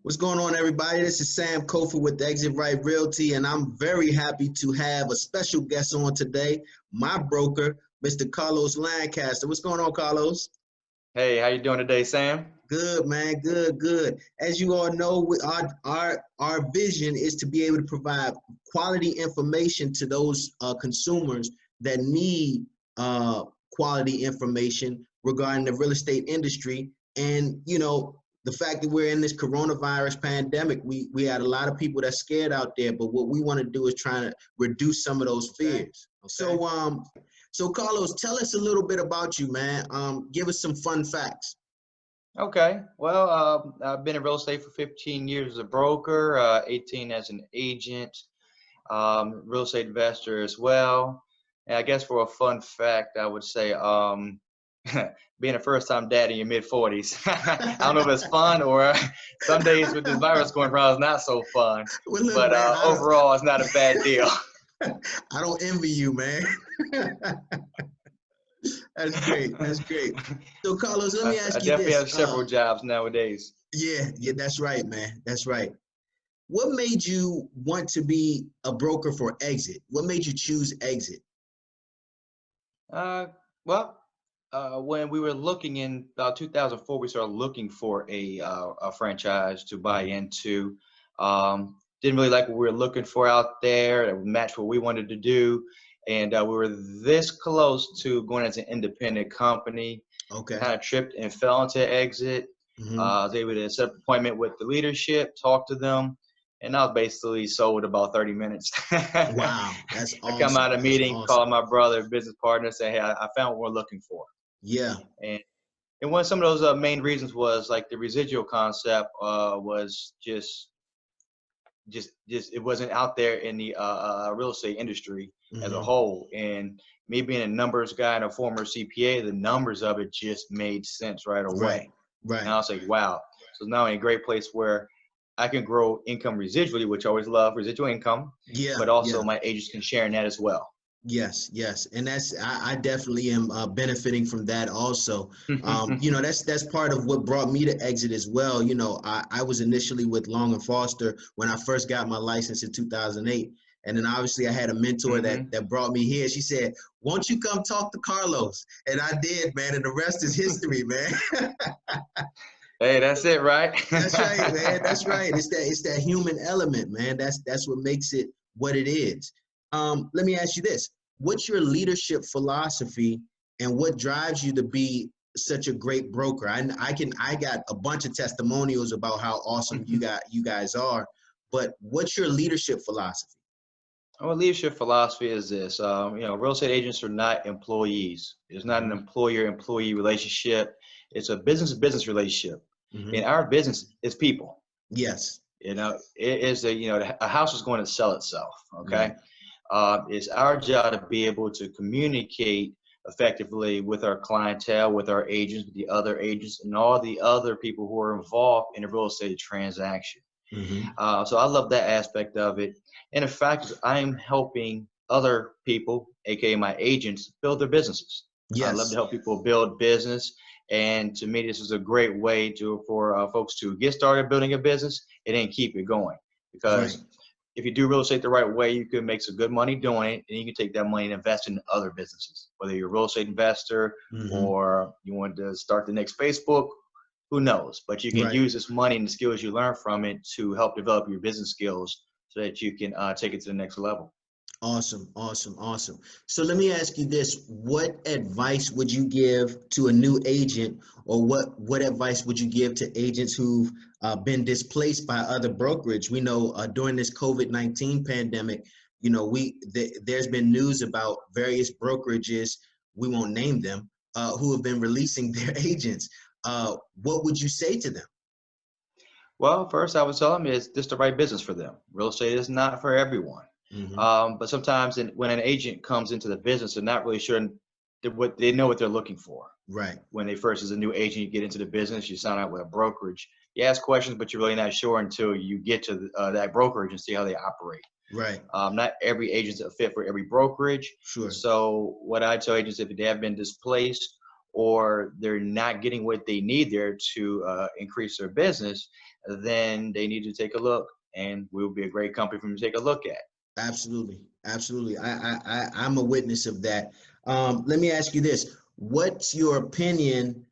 What's going on, everybody? This is Sam Kofor with Exit Right Realty, and I'm very happy to have a special guest on today, my broker, Mr. Carlos Lancaster. What's going on, Carlos? Hey, how you doing today, Sam? Good, man. Good, good. As you all know, our vision is to be able to provide quality information to those consumers that need quality information regarding the real estate industry. And the fact that we're in this coronavirus pandemic, we had a lot of people that's scared out there. But what we want to do is try to reduce some of those fears. Okay. So Carlos, tell us a little bit about you, man. Give us some fun facts. Okay. Well, I've been in real estate for 15 years as a broker, 18 as an agent, real estate investor as well. And I guess for a fun fact, I would say being a first-time dad in your mid-40s. I don't know if it's fun or some days with this virus going around, it's not so fun. Well, look, but man, overall, it's not a bad deal. I don't envy you, man. That's great. That's great. So, Carlos, let me ask you this. I definitely have several jobs nowadays. Yeah, that's right, man. That's right. What made you want to be a broker for Exit? What made you choose Exit? When we were looking in 2004, we started looking for a franchise to buy into. Didn't really like what we were looking for out there that would match what we wanted to do. And we were this close to going as an independent company. Okay. Kind of tripped and fell into Exit. Mm-hmm. I was able to set up an appointment with the leadership, talk to them, and I was basically sold about 30 minutes. Wow, that's awesome. I come out of a meeting, call my brother, business partner, say, hey, I found what we're looking for. Yeah. And one of some of those main reasons was like the residual concept was just it wasn't out there in the real estate industry as a whole. And me being a numbers guy and a former CPA, the numbers of it just made sense right away. Right. And I was like, wow. So it's not only a great place where I can grow income residually, which I always love, residual income. Yeah. But also my agents can share in that as well. Yes. And I definitely am benefiting from that also. That's part of what brought me to Exit as well. I was initially with Long & Foster when I first got my license in 2008. And then obviously I had a mentor that brought me here. She said, won't you come talk to Carlos? And I did, man. And the rest is history, man. Hey, that's it, right? That's right, man. That's right. It's that human element, man. That's what makes it what it is. Let me ask you this. What's your leadership philosophy and what drives you to be such a great broker? I got a bunch of testimonials about how awesome you guys are, but what's your leadership philosophy? Our leadership philosophy is this, real estate agents are not employees. It's not an employer-employee relationship. It's a business-to-business relationship. In our business, it's people. Yes. It is a house is going to sell itself. Okay. It's our job to be able to communicate effectively with our clientele, with our agents, with the other agents, and all the other people who are involved in a real estate transaction. So I love that aspect of it. And in fact, I'm helping other people, aka my agents, build their businesses. Yes. I love to help people build business. And to me, this is a great way for folks to get started building a business and then keep it going. Because if you do real estate the right way, you can make some good money doing it, and you can take that money and invest in other businesses. Whether you're a real estate investor or you want to start the next Facebook, who knows? But you can use this money and the skills you learn from it to help develop your business skills so that you can take it to the next level. Awesome. So let me ask you this. What advice would you give to a new agent, or what advice would you give to agents who've been displaced by other brokerage? We know during this COVID-19 pandemic, there's been news about various brokerages, we won't name them, who have been releasing their agents. What would you say to them? Well, first I would tell them is this the right business for them. Real estate is not for everyone. But sometimes when an agent comes into the business, they're not really sure what they know what they're looking for. Right. When they first, as a new agent, you get into the business, you sign up with a brokerage. You ask questions, but you're really not sure until you get to that brokerage and see how they operate. Right. Not every agent's a fit for every brokerage. Sure. So what I tell agents, if they have been displaced or they're not getting what they need there to increase their business, then they need to take a look, and we'll be a great company for them to take a look at. Absolutely, absolutely. I'm a witness of that. Let me ask you this: What's your opinion?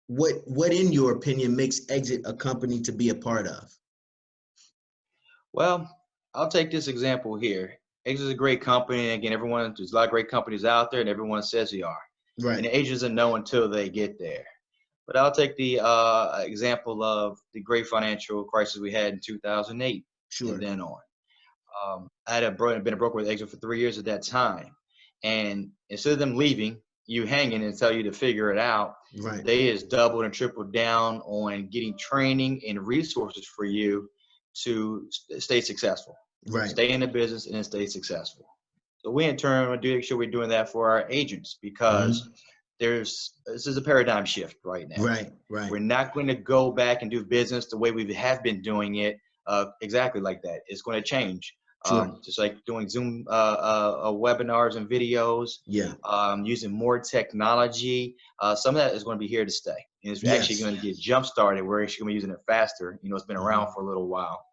What in your opinion makes Exit a company to be a part of? Well, I'll take this example here. Exit is a great company. And again, there's a lot of great companies out there, and everyone says they are. And Right. the agent doesn't know until they get there. But I'll take the example of the great financial crisis we had in 2008 and Sure. then on. I had been a broker with Exit for 3 years at that time. And instead of them leaving you hanging and tell you to figure it out, Right. they just doubled and tripled down on getting training and resources for you to stay successful, Right. stay in the business and stay successful. So we in turn want to make sure we're doing that for our agents, because Hmm. this is a paradigm shift right now. Right. Right. We're not going to go back and do business the way we have been doing it exactly like that. It's going to change. Sure. Just like doing Zoom webinars and videos, Yeah. using more technology. Some of that is going to be here to stay. And it's actually Yes. going to get jump started. We're actually going to be using it faster. It's been around Hmm. for a little while.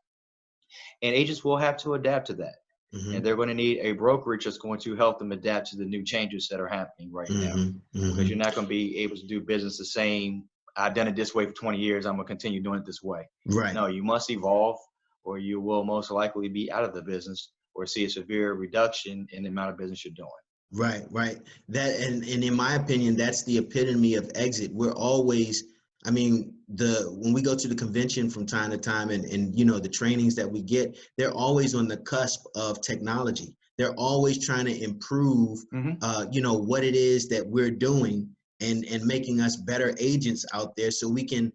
And agents will have to adapt to that. And Hmm. they're going to need a brokerage that's going to help them adapt to the new changes that are happening right now. Hmm. Because Hmm. you're not going to be able to do business the same. I've done it this way for 20 years. I'm going to continue doing it this way. Right. No, you must evolve, or you will most likely be out of the business or see a severe reduction in the amount of business you're doing. Right, right. That and in my opinion, that's the epitome of Exit. We're always, I mean, when we go to the convention from time to time, and the trainings that we get, they're always on the cusp of technology. They're always trying to improve, Hmm. what it is that we're doing, and making us better agents out there, so we can,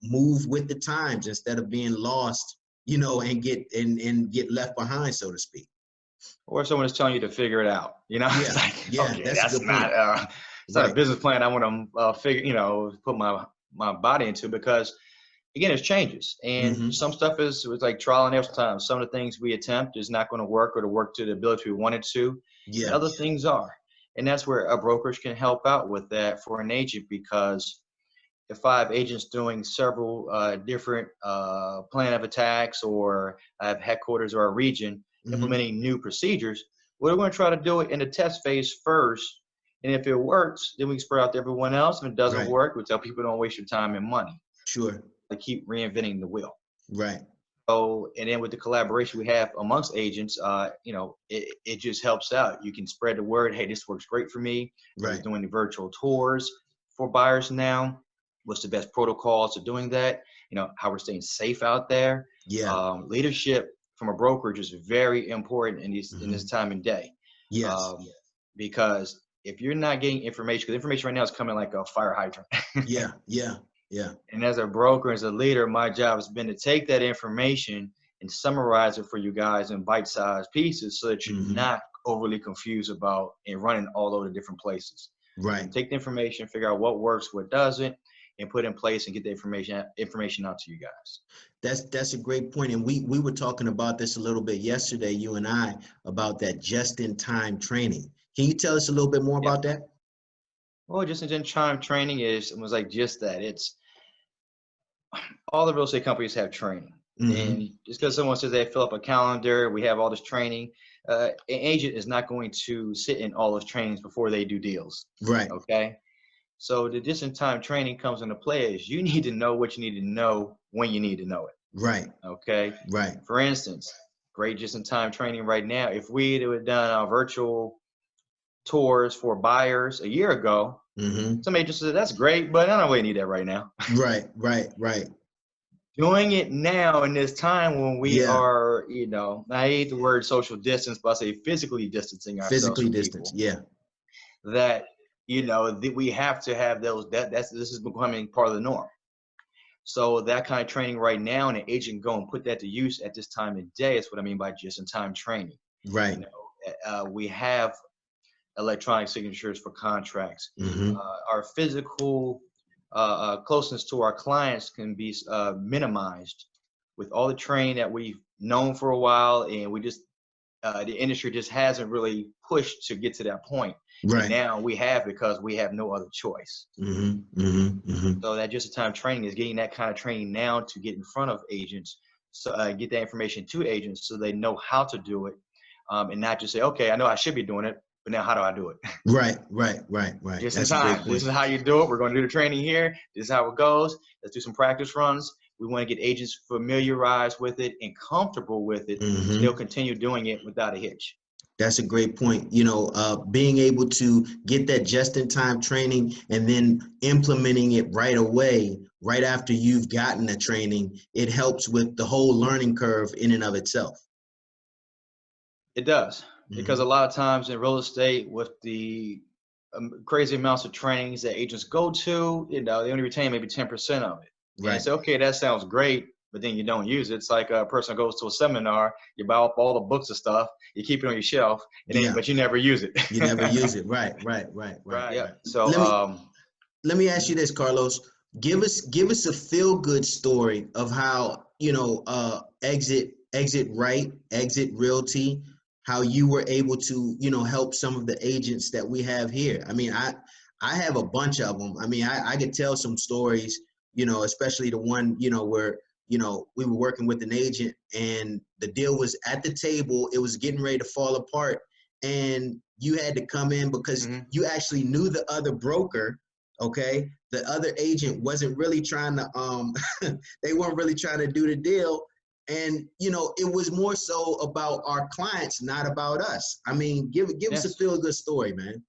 move with the times instead of being lost, and get left behind, so to speak. Or someone is telling you to figure it out. It's Yeah, like, yeah, okay, that's a that's good not point. it's not a Right. business plan I want to put my body into, because again, it's changes, and Hmm. some stuff is like trial and error sometimes. Some of the things we attempt is not going to work, or to work to the ability we want it to, and Yeah. other things are. And that's where a brokerage can help out with that for an agent, because if I have agents doing several different plan of attacks, or I have headquarters or a region Hmm. implementing new procedures, we're going to try to do it in the test phase first. And if it works, then we spread out to everyone else. If it doesn't Right. work, we tell people don't waste your time and money. Sure. To keep reinventing the wheel. Right. So, and then with the collaboration we have amongst agents, it just helps out. You can spread the word. Hey, this works great for me. We're Right. doing the virtual tours for buyers now. What's the best protocols to doing that? How we're staying safe out there. Yeah. Leadership from a brokerage is very important in this Hmm. time and day, Yes. um, because if you're not getting information, because information right now is coming like a fire hydrant. Yeah. Yeah. Yeah. And as a broker, as a leader, my job has been to take that information and summarize it for you guys in bite-sized pieces, so that you're Hmm. not overly confused about and running all over the different places. You Right. can take the information, figure out what works, what doesn't, and put in place and get the information out to you guys. That's a great point. And we were talking about this a little bit yesterday, you and I, about that just-in-time training. Can you tell us a little bit more Yeah. about that? Well, just in time training was like just that. It's all the real estate companies have training. Hmm. And just because someone says they fill up a calendar, we have all this training, an agent is not going to sit in all those trainings before they do deals. Right. Okay. So the just in time training comes into play is you need to know what you need to know when you need to know it. Right. Okay. Right. For instance, great just in time training right now. If we had done our virtual tours for buyers a year ago, Hmm. some agents said, that's great, but I don't really need that right now. Right. Right. Right. Doing it now in this time when we Yeah. are, I hate the word social distance, but I say physically distancing ourselves Physically from distance. people, Yeah. that, that we have to have this is becoming part of the norm. So that kind of training right now, and an agent go and put that to use at this time of day is what I mean by just in time training. Right. We have electronic signatures for contracts. Hmm. Our physical closeness to our clients can be minimized with all the training that we've known for a while, and we just the industry just hasn't really pushed to get to that point. And Right. now we have, because we have no other choice. So that just in time training is getting that kind of training now to get in front of agents, so get that information to agents so they know how to do it, and not just say, okay, I know I should be doing it, but now how do I do it? Right. Just in That's a great time. point. This is how you do it. We're going to do the training here. This is how it goes. Let's do some practice runs. We want to get agents familiarized with it and comfortable with it, so they'll continue doing it without a hitch. That's a great point. Being able to get that just-in-time training and then implementing it right away, right after you've gotten the training, it helps with the whole learning curve in and of itself. It does, because a lot of times in real estate, with the crazy amounts of trainings that agents go to, they only retain maybe 10% of it. And Right. they say, okay, that sounds great, but then you don't use it. It's like a person goes to a seminar, you buy up all the books and stuff, you keep it on your shelf, but you never use it. You never use it. Right. Yeah. So let me ask you this, Carlos. Give us a feel-good story of how, Exit Realty, how you were able to, help some of the agents that we have here. I mean, I have a bunch of them. I mean, I could tell some stories, especially the one, where, we were working with an agent and the deal was at the table. It was getting ready to fall apart. And you had to come in because you actually knew the other broker. Okay. The other agent wasn't really trying to, they weren't really trying to do the deal. And, it was more so about our clients, not about us. I mean, give us a feel good story, man.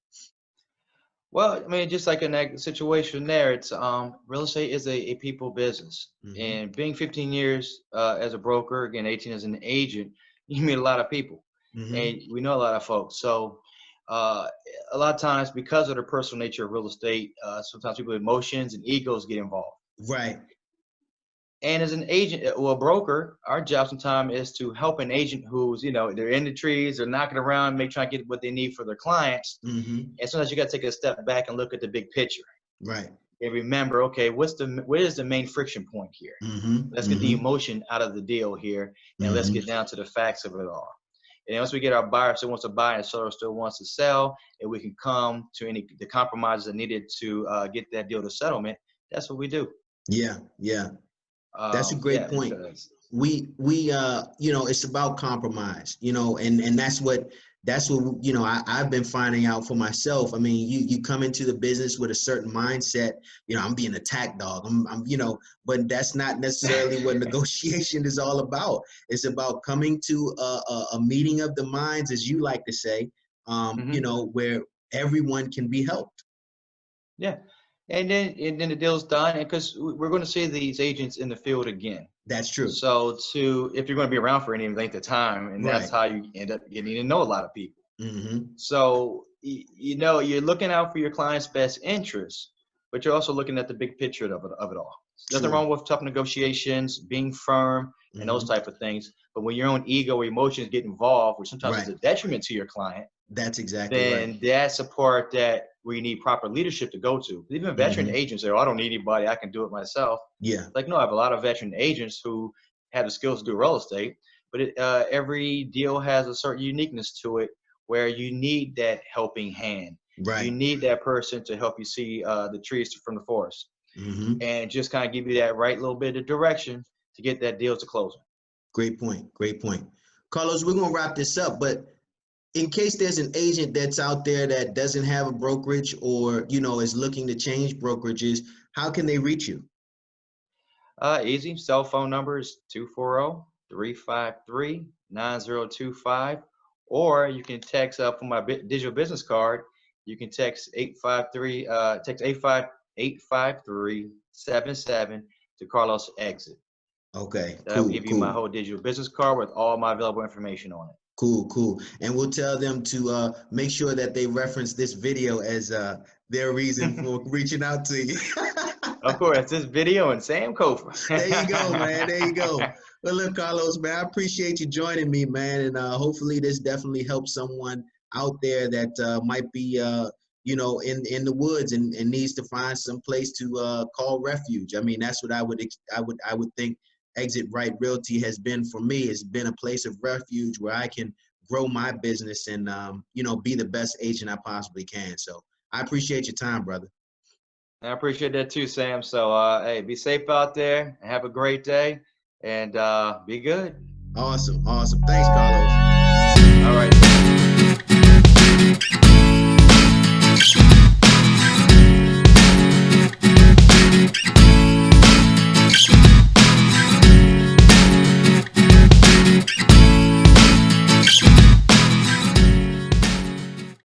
Well, I mean, just like in that situation there, it's real estate is a people business. And being 15 years as a broker, again, 18 as an agent, you meet a lot of people, and we know a lot of folks. So a lot of times, because of the personal nature of real estate, sometimes people's emotions and egos get involved. Right. And as an agent or a broker, our job sometimes is to help an agent who's, they're in the trees, they're knocking around, trying to get what they need for their clients. And sometimes you got to take a step back and look at the big picture. Right. And remember, okay, where is the main friction point here? Let's get the emotion out of the deal here, and let's get down to the facts of it all. And once we get our buyer still wants to buy and seller still wants to sell, and we can come to the compromises that needed to get that deal to settlement, that's what we do. Yeah. That's a great point. We it's about compromise, and that's what I've been finding out for myself. I mean, you come into the business with a certain mindset, I'm being a attack dog. I'm but that's not necessarily what negotiation is all about. It's about coming to a meeting of the minds, as you like to say, where everyone can be helped. Yeah. And then the deal's done, and because we're going to see these agents in the field again. That's true. So if you're going to be around for any length of time, and that's how you end up getting to know a lot of people. So you're looking out for your client's best interests, but you're also looking at the big picture of it all. Nothing wrong with tough negotiations, being firm, and those type of things. But when your own ego or emotions get involved, which sometimes is a detriment to your client, that's exactly then that's a part that where you need proper leadership to go to. Even veteran agents say, "Oh, I don't need anybody. I can do it myself." Yeah. Like, no, I have a lot of veteran agents who have the skills to do real estate, but every deal has a certain uniqueness to it where you need that helping hand. Right. You need that person to help you see the trees from the forest, and just kind of give you that right little bit of direction to get that deal to closing. Great point. Carlos, we're going to wrap this up, but in case there's an agent that's out there that doesn't have a brokerage or, is looking to change brokerages, how can they reach you? Easy. Cell phone number is 240-353-9025. Or you can text from my digital business card. You can text 853-77 to Carlos Exit. Okay, That'll give you my whole digital business card with all my available information on it. Cool. And we'll tell them to make sure that they reference this video as their reason for reaching out to you. Of course, this video and Sam Kofa. There you go, man. There you go. Well, look, Carlos, man, I appreciate you joining me, man. And hopefully this definitely helps someone out there that might be, in the woods and needs to find some place to call refuge. I mean, that's what I would think Exit Right Realty has been for me. It's been a place of refuge where I can grow my business and, you know, be the best agent I possibly can. So I appreciate your time, brother. I appreciate that too, Sam. So, hey, be safe out there and have a great day and be good. Awesome. Awesome. Thanks, Carlos. All right.